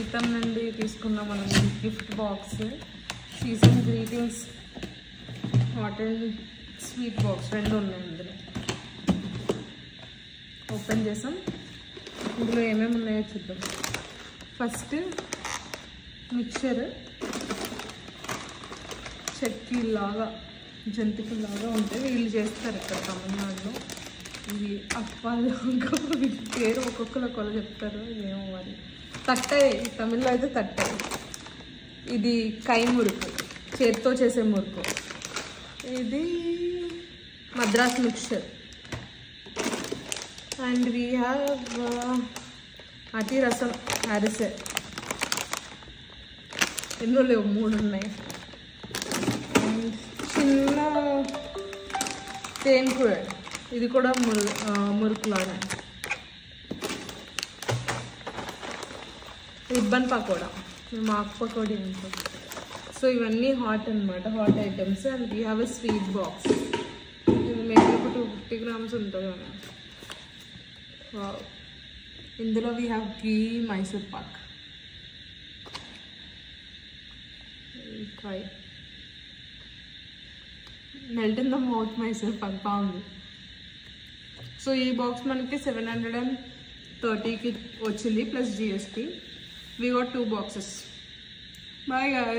గీతం నుండి తీసుకున్నాం మనం gift box. Season greetings hot and sweet box రెండు ఉన్నాయి అందులో. ఓపెన్ చేసాం. ఇందులో ఏమేమి ఉన్నాయో చూద్దాం. ఫస్ట్ మిక్చర్ చెక్కీలాగా జంతికలాగా ఉంటాయి. వీళ్ళు చేస్తారు ఇక్కడ తమిళనాడులో. ఇది అప్పాలు పేరు ఒక్కొక్కరు ఒకళ్ళు చెప్తారు, ఏమో మరి. తట్టాయి తమిళ్లో అయితే తట్టాయి. ఇది కై మురుకు, చేతితో చేసే మురుకు. ఇది Madras mixture. And we have అతి రసం అరిసె. ఎన్నో లేవు, 3 ఉన్నాయి. అండ్ చిన్న తేన్కూర, ఇది కూడా మురుకులాగా. రిబ్బన్ పకోడా, మాకు పకోడీ ఉంటుంది. సో ఇవన్నీ హాట్ అనమాట, hot items. And we have a sweet box. ఇది మేబీ ఒక 250 grams ఉంటుంది అన్న. ఇందులో we have ghee Mysore Pak. Try melt in the mouth Mysore Pak బాగుంది. సో ఈ బాక్స్ మనకి 730కి వచ్చింది plus GST. We got 2 boxes. Bye guys.